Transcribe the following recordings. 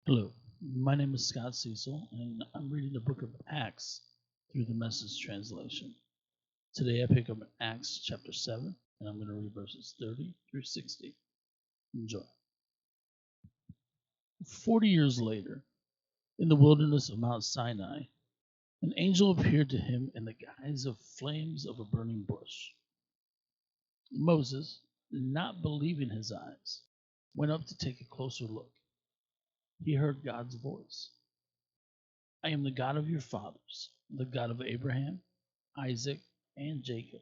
Hello, my name is Scott Cecil, and I'm reading the book of Acts through the Message translation. Today I pick up in Acts chapter 7, and I'm going to read verses 30 through 60. Enjoy. 40 years later, in the wilderness of Mount Sinai, an angel appeared to him in the guise of flames of a burning bush. Moses, not believing his eyes, went up to take a closer look. He heard God's voice. I am the God of your fathers, the God of Abraham, Isaac, and Jacob.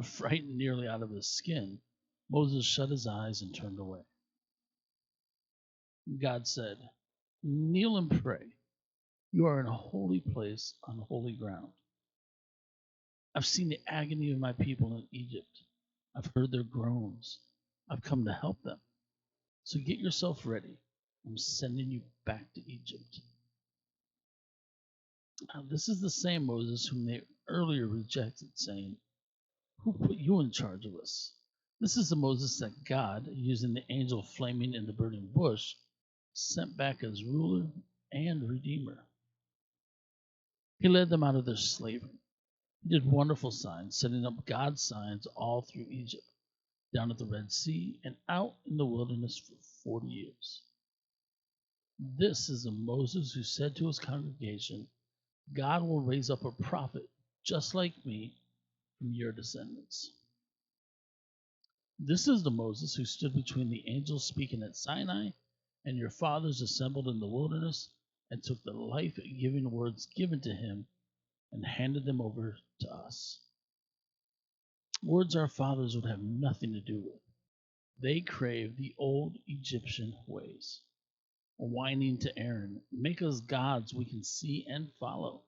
Frightened nearly out of his skin, Moses shut his eyes and turned away. God said, Kneel and pray. You are in a holy place on holy ground. I've seen the agony of my people in Egypt. I've heard their groans. I've come to help them. So get yourself ready. I'm sending you back to Egypt. Now, this is the same Moses whom they earlier rejected, saying, Who put you in charge of us? This is the Moses that God, using the angel flaming in the burning bush, sent back as ruler and redeemer. He led them out of their slavery. He did wonderful signs, setting up God's signs all through Egypt, down at the Red Sea, and out in the wilderness for 40 years. This is the Moses who said to his congregation, God will raise up a prophet just like me from your descendants. This is the Moses who stood between the angels speaking at Sinai and your fathers assembled in the wilderness and took the life giving words given to him and handed them over to us. Words our fathers would have nothing to do with. They crave the old Egyptian ways, whining to Aaron, Make us gods we can see and follow.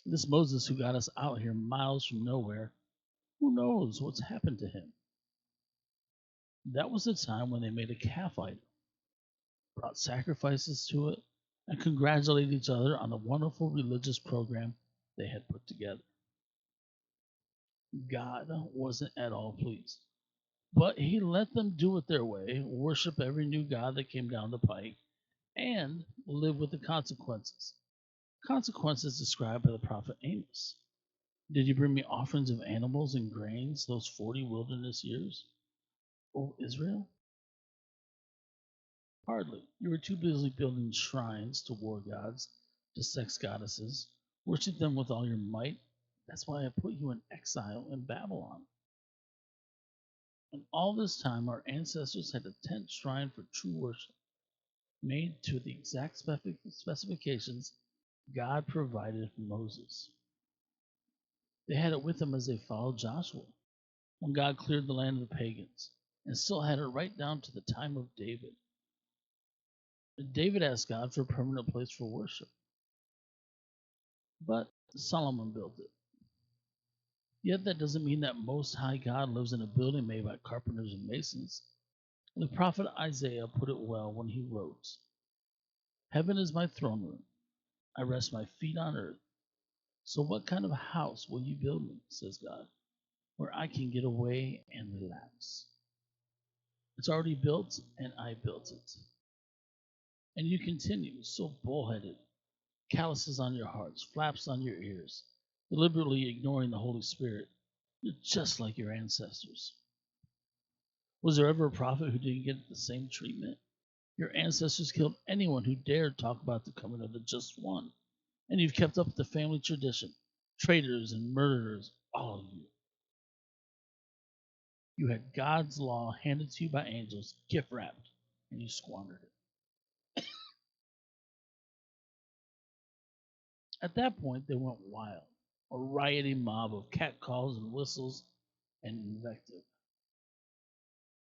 This Moses who got us out here miles from nowhere, who knows what's happened to him? That was the time when they made a calf idol, brought sacrifices to it, and congratulated each other on the wonderful religious program they had put together. God wasn't at all pleased, but he let them do it their way, worship every new god that came down the pike, and live with the consequences. Consequences described by the prophet Amos. Did you bring me offerings of animals and grains those 40 wilderness years, O Israel? Hardly. You were too busy building shrines to war gods, to sex goddesses. Worship them with all your might. That's why I put you in exile in Babylon. And all this time, our ancestors had a tent shrine for true worship, made to the exact specifications God provided Moses. They had it with them as they followed Joshua, when God cleared the land of the pagans, and still had it right down to the time of David. David asked God for a permanent place for worship, but Solomon built it. Yet that doesn't mean that Most High God lives in a building made by carpenters and masons. The prophet Isaiah put it well when he wrote, Heaven is my throne room. I rest my feet on earth. So what kind of house will you build me, says God, where I can get away and relax? It's already built, and I built it. And you continue, so bullheaded, calluses on your hearts, flaps on your ears, deliberately ignoring the Holy Spirit. You're just like your ancestors. Was there ever a prophet who didn't get the same treatment? Your ancestors killed anyone who dared talk about the coming of the just one. And you've kept up the family tradition. Traitors and murderers, all of you. You had God's law handed to you by angels, gift wrapped, and you squandered it. At that point, they went wild, a rioting mob of catcalls and whistles and invective.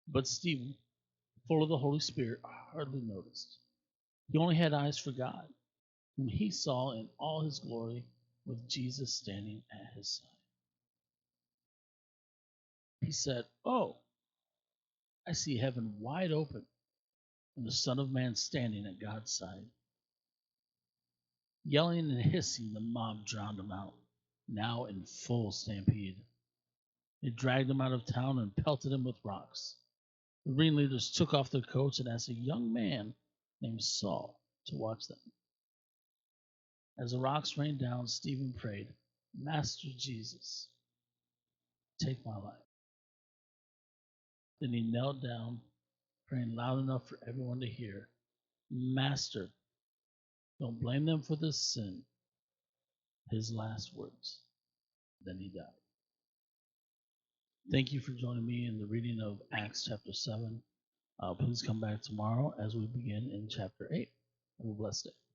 But Stephen, full of the Holy Spirit, hardly noticed. He only had eyes for God, whom he saw in all his glory with Jesus standing at his side. He said, Oh, I see heaven wide open and the Son of Man standing at God's side. Yelling and hissing, the mob drowned him out, now in full stampede. They dragged him out of town and pelted him with rocks. The ringleaders took off their coats and asked a young man named Saul to watch them. As the rocks rained down, Stephen prayed, Master Jesus, take my life. Then he knelt down, praying loud enough for everyone to hear, Master, don't blame them for this sin. His last words. Then he died. Thank you for joining me in the reading of Acts chapter 7. Please come back tomorrow as we begin in chapter 8. Have a blessed day.